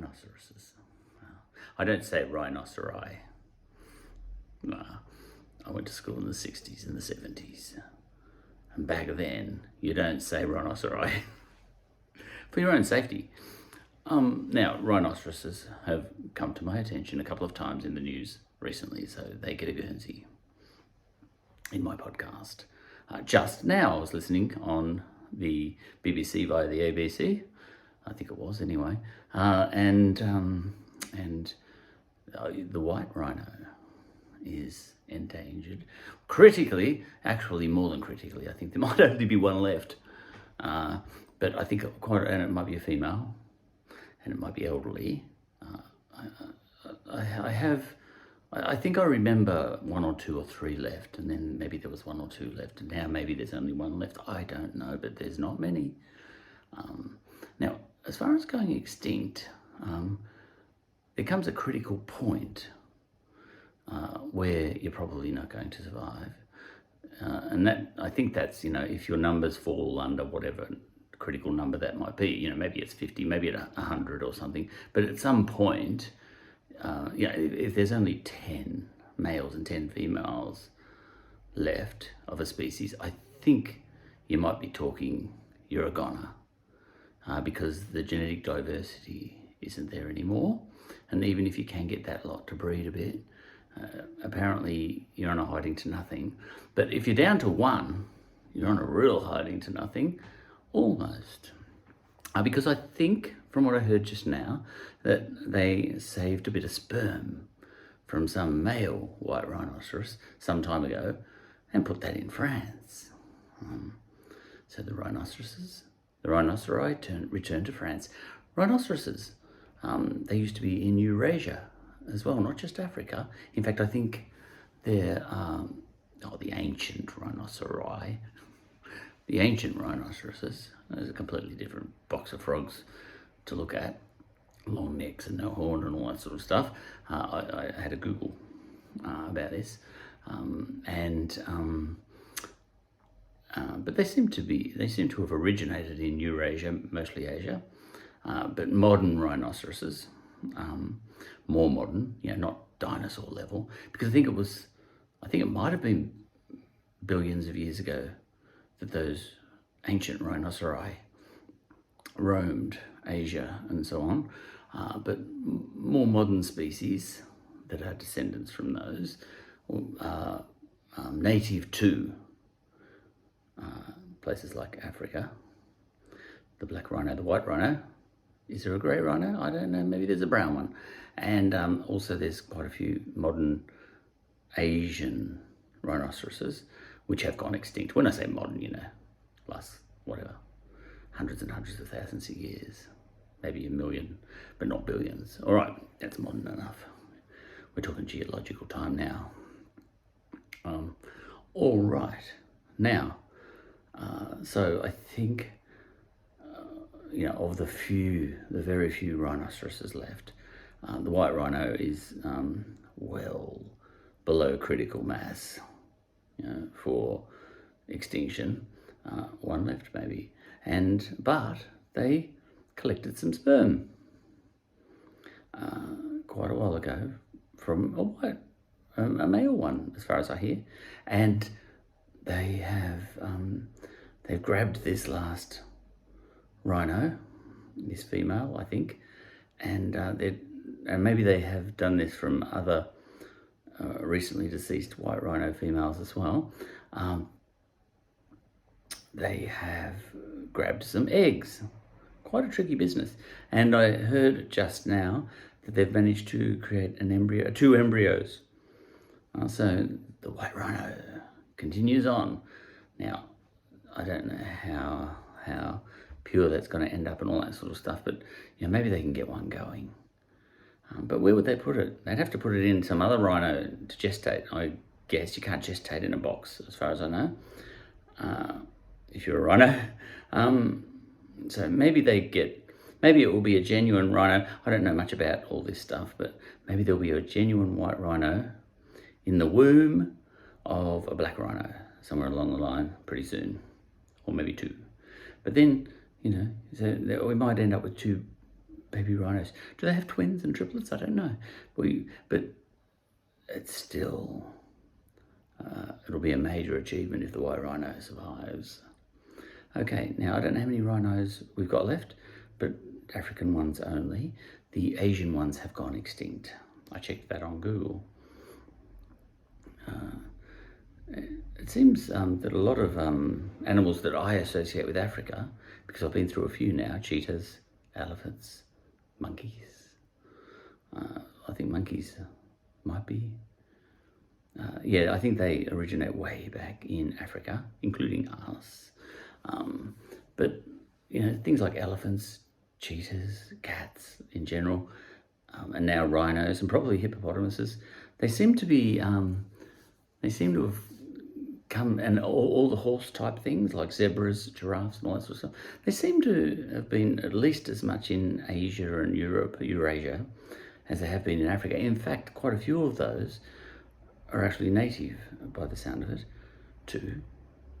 rhinoceroses. I don't say rhinoceri. I went to school in the 60s and the 70s. And back then, you don't say rhinoceri for your own safety. Now, rhinoceroses have come to my attention a couple of times in the news recently, so they get a Guernsey in my podcast. Just now, I was listening on the BBC via the ABC, I think it was anyway, and the white rhino is endangered. Critically, actually more than critically, I think there might only be one left. But I think and it might be a female, and it might be elderly. I think I remember one or two or three left, and then maybe there was one or two left, and now maybe there's only one left. I don't know, but there's not many. Now, as far as going extinct, there comes a critical point where you're probably not going to survive. And that, I think that's, if your numbers fall under whatever critical number that might be, maybe it's 50, maybe it's 100 or something. But at some point, if there's only 10 males and 10 females left of a species, I think you might be talking you're a goner, because the genetic diversity isn't there anymore. And even if you can get that lot to breed a bit, apparently you're on a hiding to nothing. But if you're down to one, you're on a real hiding to nothing, almost. Because I think, from what I heard just now, that they saved a bit of sperm from some male white rhinoceros some time ago and put that in France. So the rhinoceri returned to France. Rhinoceroses, they used to be in Eurasia as well, not just Africa. In fact, I think they're the ancient rhinoceri. The ancient rhinoceroses is a completely different box of frogs to look at. Long necks and no horn and all that sort of stuff. I had a Google about this, but they seem to have originated in Eurasia, mostly Asia. But modern rhinoceroses, more modern, not dinosaur level, because I think it might have been billions of years ago that those ancient rhinoceri roamed Asia and so on. But more modern species that are descendants from those, native to places like Africa, the black rhino, the white rhino. Is there a grey rhino? I don't know, maybe there's a brown one. And also there's quite a few modern Asian rhinoceroses which have gone extinct. When I say modern, last, hundreds and hundreds of thousands of years. Maybe a million, but not billions. All right, that's modern enough. We're talking geological time now. All right, now, so I think, of the very few rhinoceroses left, the white rhino is well below critical mass, for extinction. One left maybe, but they collected some sperm quite a while ago from a male one, as far as I hear, and they've grabbed this last rhino, this female, I think, and maybe they have done this from other recently deceased white rhino females as well. They have grabbed some eggs. Quite a tricky business. And I heard just now that they've managed to create two embryos. So the white rhino continues on. Now, I don't know how pure that's going to end up and all that sort of stuff, but maybe they can get one going. But where would they put it? They'd have to put it in some other rhino to gestate. I guess you can't gestate in a box, as far as I know, if you're a rhino. So maybe it will be a genuine rhino. I don't know much about all this stuff, but maybe there'll be a genuine white rhino in the womb of a black rhino somewhere along the line pretty soon, or maybe two. But then, so we might end up with two baby rhinos. Do they have twins and triplets? I don't know. But it's still, it'll be a major achievement if the white rhino survives. Okay, now I don't know how many rhinos we've got left, but African ones only. The Asian ones have gone extinct. I checked that on Google. It seems that a lot of animals that I associate with Africa, because I've been through a few now, cheetahs, elephants, monkeys. I think monkeys might be. Yeah, I think they originate way back in Africa, including us. But, things like elephants, cheetahs, cats in general, and now rhinos and probably hippopotamuses, they seem to have come, and all the horse type things like zebras, giraffes and all that sort of stuff, they seem to have been at least as much in Asia and Eurasia, as they have been in Africa. In fact, quite a few of those are actually native, by the sound of it, to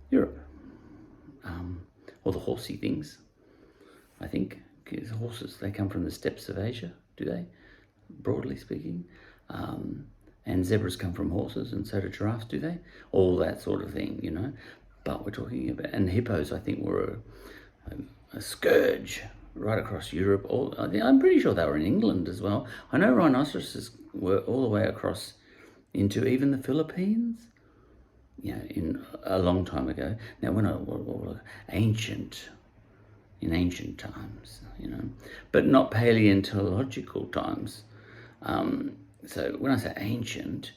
Europe. Or the horsey things, I think. Because horses, they come from the steppes of Asia, do they? Broadly speaking. And zebras come from horses, and so do giraffes, do they? All that sort of thing, But we're talking about, and hippos, I think, were a scourge right across Europe. I'm pretty sure they were in England as well. I know rhinoceroses were all the way across into even the Philippines, in a long time ago. Now, when in ancient times, but not paleontological times. So when I say ancient,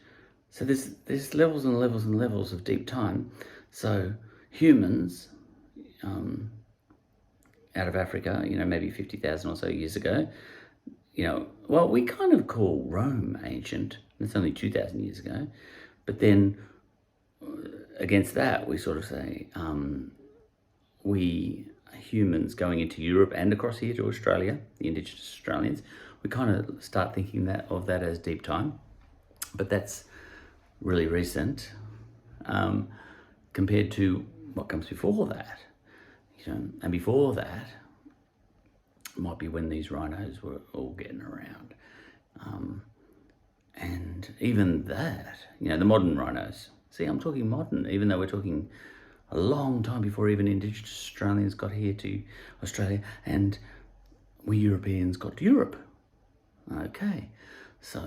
so there's levels and levels and levels of deep time. So humans, out of Africa, maybe 50,000 or so years ago, we kind of call Rome ancient. It's only 2,000 years ago. But then against that, we sort of say, we humans going into Europe and across here to Australia, the indigenous Australians, we kind of start thinking of that as deep time. But that's really recent compared to what comes before that. And before that might be when these rhinos were all getting around. And even that, the modern rhinos. See, I'm talking modern, even though we're talking a long time before even indigenous Australians got here to Australia and we Europeans got to Europe. Okay, so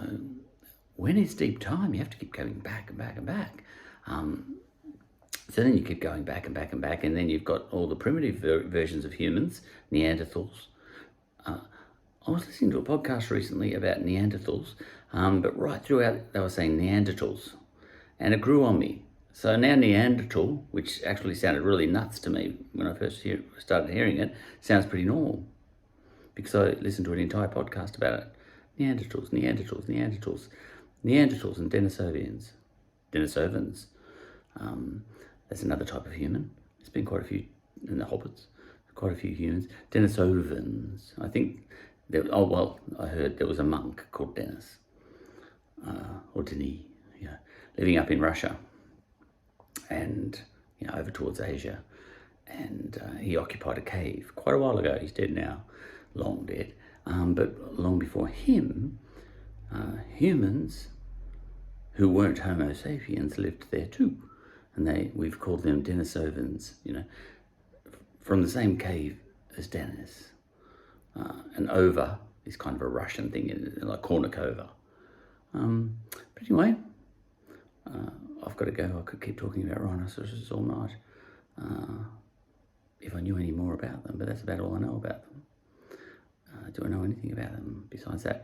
when it's deep time, you have to keep going back and back and back. So then you keep going back and back and back, and then you've got all the primitive versions of humans, Neanderthals. I was listening to a podcast recently about Neanderthals, but right throughout they were saying Neanderthals, and it grew on me. So now Neanderthal, which actually sounded really nuts to me when I first started hearing it, sounds pretty normal, because I listened to an entire podcast about it. Neanderthals and Denisovans. That's another type of human. There's been quite a few in the hobbits, quite a few humans. Denisovans. I think, I heard there was a monk called Denis, or Denis, living up in Russia and, over towards Asia. And he occupied a cave quite a while ago. He's dead now, long dead. But long before him, humans who weren't Homo sapiens lived there too. And we've called them Denisovans, from the same cave as Denis. And Ova is kind of a Russian thing, like Kornikova. But anyway, I've got to go. I could keep talking about rhinoceroses all night if I knew any more about them, but that's about all I know about them. Do I know anything about them besides that?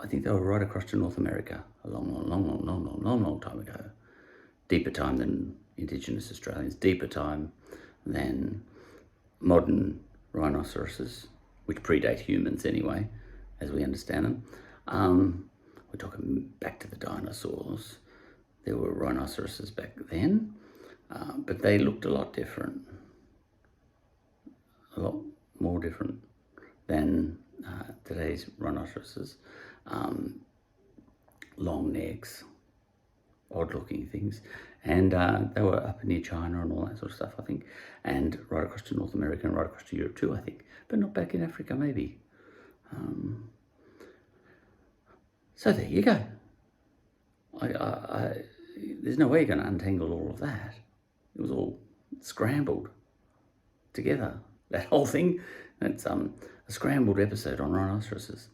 I think they were right across to North America a long time ago. Deeper time than indigenous Australians, deeper time than modern rhinoceroses, which predate humans anyway, as we understand them. We're talking back to the dinosaurs. There were rhinoceroses back then, but they looked a lot different. A lot more different than today's rhinoceroses. Long necks, odd looking things. And they were up near China and all that sort of stuff, I think, and right across to North America and right across to Europe too, I think, but not back in Africa, maybe. So there you go. There's no way you're going to untangle all of that. It was all scrambled together. That whole thing, that's a scrambled episode on rhinoceroses.